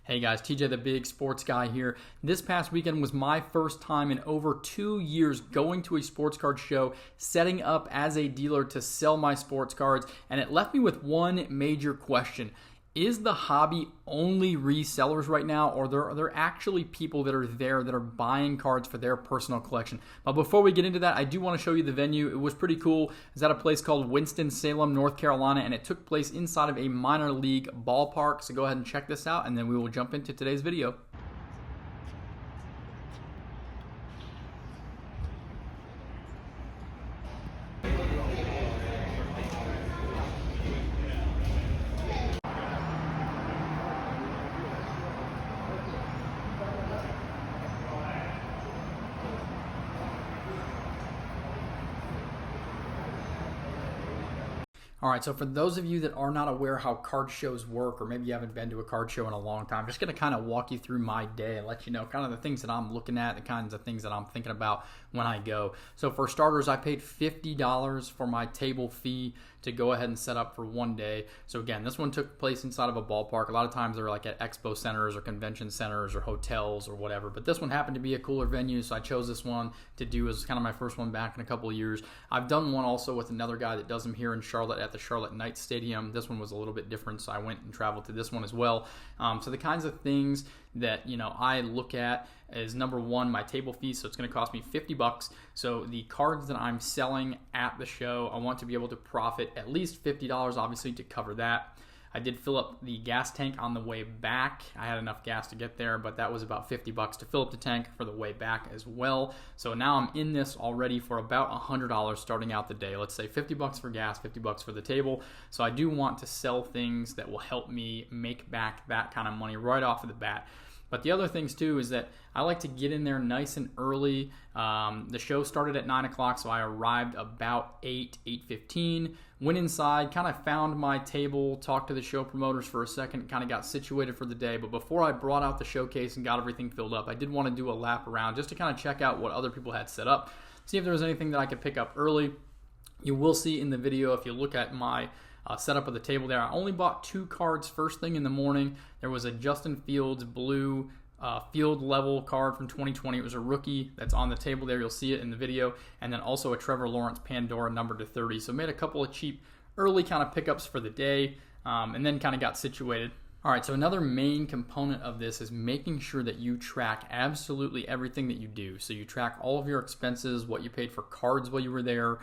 Hey guys, TJ the Big Sports Guy here. This past weekend was my first time in over 2 years going to a sports card show, setting up as a dealer to sell my sports cards, and it left me with one major question. Is the hobby only resellers right now, or are there actually people that are there that are buying cards for their personal collection? But before we get into that, I do want to show you the venue. It was pretty cool. It's at a place called Winston-Salem, North Carolina, and it took place inside of a minor league ballpark. So go ahead and check this out, and then we will jump into today's video. All right, so for those of you that are not aware how card shows work, or maybe you haven't been to a card show in a long time, I'm just going to kind of walk you through my day and let you know kind of the things that I'm looking at, the kinds of things that I'm thinking about when I go. So for starters, I paid $50 for my table fee to go ahead and set up for one day. So again, this one took place inside of a ballpark. A lot of times they're like at expo centers or convention centers or hotels or whatever, but this one happened to be a cooler venue, so I chose this one to do as kind of my first one back in a couple of years. I've done one also with another guy that does them here in Charlotte at the Charlotte Knights Stadium. This one was a little bit different, so I went and traveled to this one as well. So the kinds of things that I look at is, number one, my table fee. So it's going to cost me $50. So the cards that I'm selling at the show, I want to be able to profit at least $50, obviously, to cover that. I did fill up the gas tank on the way back. I had enough gas to get there, but that was about $50 to fill up the tank for the way back as well. So now I'm in this already for about $100 starting out the day. Let's say $50 for gas, $50 for the table. So I do want to sell things that will help me make back that kind of money right off of the bat. But the other things too is that I like to get in there nice and early. The show started at 9 o'clock, so I arrived about 8:15. Went inside, kind of found my table, talked to the show promoters for a second, kind of got situated for the day. But before I brought out the showcase and got everything filled up, I did want to do a lap around just to kind of check out what other people had set up, see if there was anything that I could pick up early. You will see in the video, if you look at my setup of the table there, I only bought 2 cards first thing in the morning. There was a Justin Fields blue field level card from 2020. It was a rookie that's on the table there. You'll see it in the video. And then also a Trevor Lawrence Pandora numbered to 30. So made a couple of cheap early kind of pickups for the day, and then kind of got situated. All right, so another main component of this is making sure that you track absolutely everything that you do. So you track all of your expenses, what you paid for cards while you were there,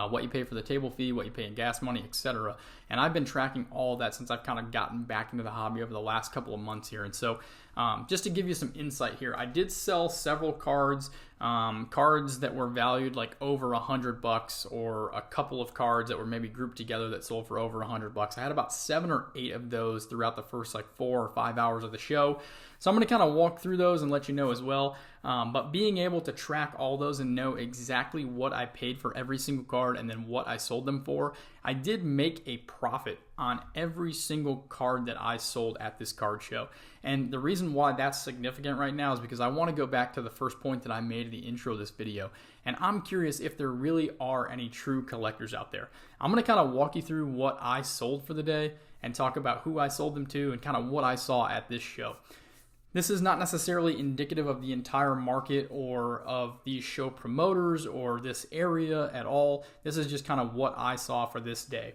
what you paid for the table fee, what you pay in gas money, etc. And I've been tracking all of that since I've kind of gotten back into the hobby over the last couple of months here. And so just to give you some insight here, I did sell several cards, cards that were valued like over $100, or a couple of cards that were maybe grouped together that sold for over $100. I had about 7 or 8 of those throughout the first like 4 or 5 hours of the show. So I'm going to kind of walk through those and let you know as well. But being able to track all those and know exactly what I paid for every single card and then what I sold them for, I did make a profit on every single card that I sold at this card show. And the reason why that's significant right now is because I want to go back to the first point that I made in the intro of this video. And I'm curious if there really are any true collectors out there. I'm going to kind of walk you through what I sold for the day and talk about who I sold them to and kind of what I saw at this show. This is not necessarily indicative of the entire market or of these show promoters or this area at all. This is just kind of what I saw for this day.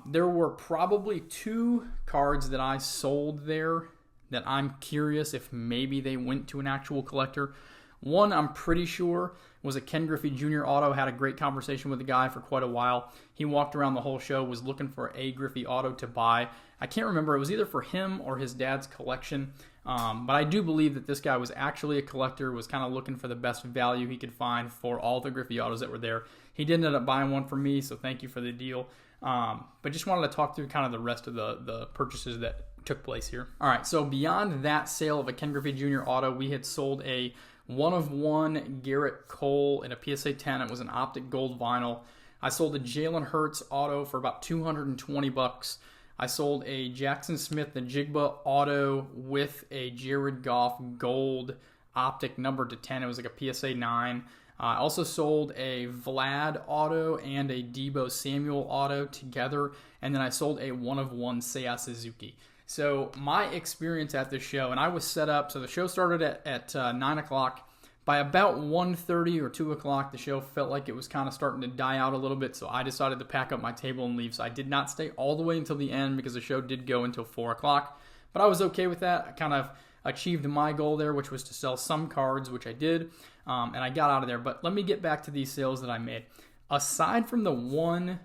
There were probably 2 cards that I sold there that I'm curious if maybe they went to an actual collector. One, I'm pretty sure, was a Ken Griffey Jr. auto. Had a great conversation with the guy for quite a while. He walked around the whole show, was looking for a Griffey auto to buy. I can't remember. It was either for him or his dad's collection. But I do believe that this guy was actually a collector, was kind of looking for the best value he could find for all the Griffey autos that were there. He did end up buying one for me, so thank you for the deal. But just wanted to talk through kind of the rest of the purchases that took place here. All right, so beyond that sale of a Ken Griffey Jr. auto, we had sold a 1/1 Garrett Cole in a PSA 10. It was an optic gold vinyl. I sold a Jalen Hurts auto for about $220. I sold a Jackson Smith Najigba auto with a Jared Goff gold optic numbered to 10. It was like a PSA 9. I also sold a Vlad auto and a Deebo Samuel auto together, and then I sold a 1/1 Seiya Suzuki. So my experience at the show, and I was set up, so the show started at 9 o'clock. By about 1:30 or 2 o'clock, the show felt like it was kind of starting to die out a little bit, so I decided to pack up my table and leave. So I did not stay all the way until the end because the show did go until 4 o'clock. But I was okay with that. I kind of achieved my goal there, which was to sell some cards, which I did, and I got out of there. But let me get back to these sales that I made. Aside from the one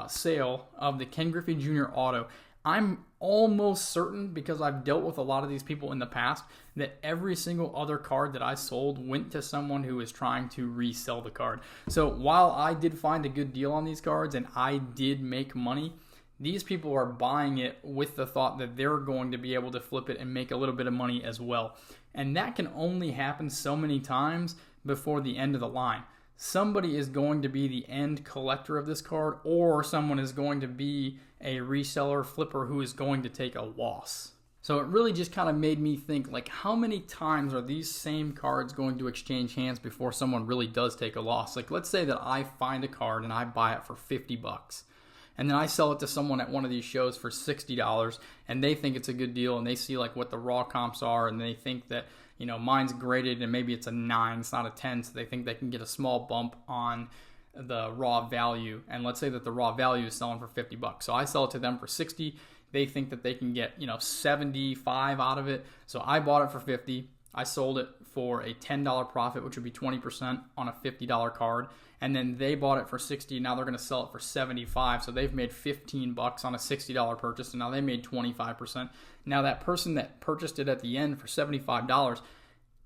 sale of the Ken Griffey Jr. auto, I'm almost certain, because I've dealt with a lot of these people in the past, that every single other card that I sold went to someone who was trying to resell the card. So while I did find a good deal on these cards and I did make money, these people are buying it with the thought that they're going to be able to flip it and make a little bit of money as well. And that can only happen so many times before the end of the line. Somebody is going to be the end collector of this card, or someone is going to be a reseller flipper who is going to take a loss. So it really just kind of made me think, like, how many times are these same cards going to exchange hands before someone really does take a loss? Like, let's say that I find a card and I buy it for $50, and then I sell it to someone at one of these shows for $60, and they think it's a good deal, and they see like what the raw comps are, and they think that, you know, mine's graded and maybe it's a 9, it's not a 10, so they think they can get a small bump on the raw value. And let's say that the raw value is selling for $50. So I sell it to them for 60. They think that they can get, 75 out of it. So I bought it for 50. I sold it for a $10 profit, which would be 20% on a $50 card. And then they bought it for 60. Now they're going to sell it for 75. So they've made $15 on a $60 purchase, and now they made 25%. Now that person that purchased it at the end for $75,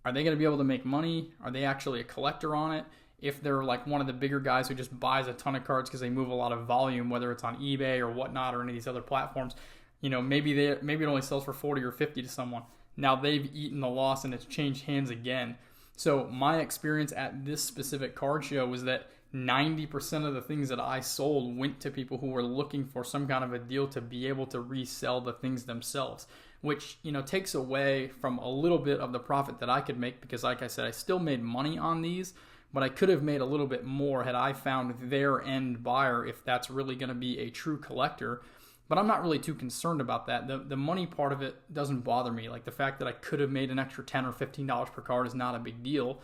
are they going to be able to make money? Are they actually a collector on it? If they're like one of the bigger guys who just buys a ton of cards because they move a lot of volume, whether it's on eBay or whatnot or any of these other platforms, maybe it only sells for 40 or 50 to someone. Now they've eaten the loss and it's changed hands again. So my experience at this specific card show was that 90% of the things that I sold went to people who were looking for some kind of a deal to be able to resell the things themselves, which, takes away from a little bit of the profit that I could make, because like I said, I still made money on these, but I could have made a little bit more had I found their end buyer, if that's really going to be a true collector. But I'm not really too concerned about that. The money part of it doesn't bother me. Like, the fact that I could have made an extra $10 or $15 per card is not a big deal.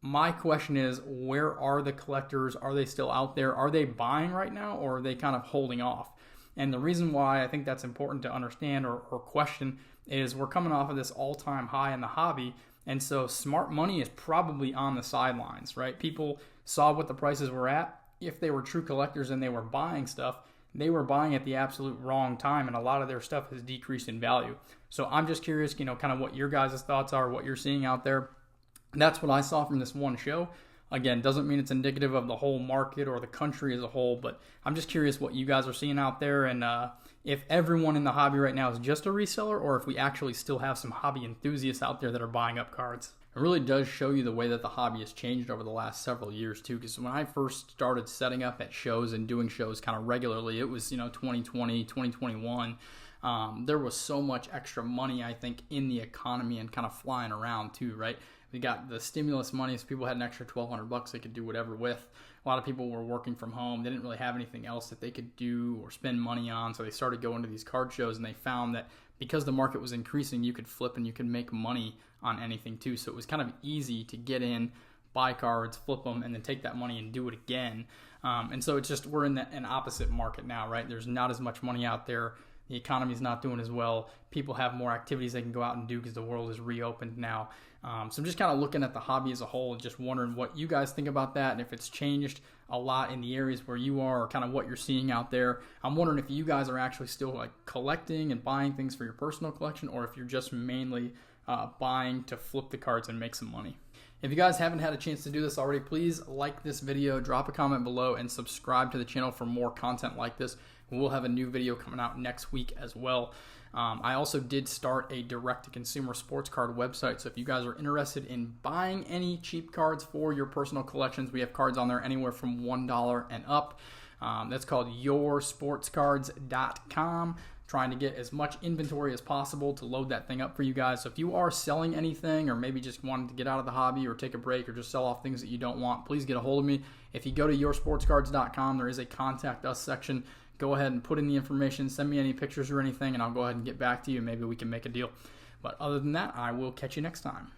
My question is, where are the collectors? Are they still out there? Are they buying right now, or are they kind of holding off? And the reason why I think that's important to understand or question is we're coming off of this all-time high in the hobby. And so smart money is probably on the sidelines, right? People saw what the prices were at. If they were true collectors and they were buying stuff, they were buying at the absolute wrong time, and a lot of their stuff has decreased in value. So I'm just curious, kind of what your guys' thoughts are, what you're seeing out there. That's what I saw from this one show. Again, doesn't mean it's indicative of the whole market or the country as a whole, but I'm just curious what you guys are seeing out there, and if everyone in the hobby right now is just a reseller, or if we actually still have some hobby enthusiasts out there that are buying up cards. It really does show you the way that the hobby has changed over the last several years too, because when I first started setting up at shows and doing shows kind of regularly, it was 2020, 2021. There was so much extra money, I think, in the economy and kind of flying around too, right? We got the stimulus money, so people had an extra $1,200 they could do whatever with. A lot of people were working from home. They didn't really have anything else that they could do or spend money on, so they started going to these card shows, and they found that because the market was increasing, you could flip and you could make money on anything too. So it was kind of easy to get in, buy cards, flip them, and then take that money and do it again. And so it's just, we're in an opposite market now, right? There's not as much money out there. The economy's not doing as well. People have more activities they can go out and do because the world is reopened now. So I'm just kind of looking at the hobby as a whole and just wondering what you guys think about that, and if it's changed a lot in the areas where you are, or kind of what you're seeing out there. I'm wondering if you guys are actually still like collecting and buying things for your personal collection, or if you're just mainly buying to flip the cards and make some money. If you guys haven't had a chance to do this already, please like this video, drop a comment below, and subscribe to the channel for more content like this. We'll have a new video coming out next week as well. I also did start a direct-to-consumer sports card website, so if you guys are interested in buying any cheap cards for your personal collections, we have cards on there anywhere from $1 and up. That's called yoursportscards.com. Trying to get as much inventory as possible to load that thing up for you guys. So if you are selling anything, or maybe just wanting to get out of the hobby or take a break or just sell off things that you don't want, please get a hold of me. If you go to yoursportscards.com, there is a contact us section. go ahead and put in the information, send me any pictures or anything, and I'll go ahead and get back to you. Maybe we can make a deal. But other than that, I will catch you next time.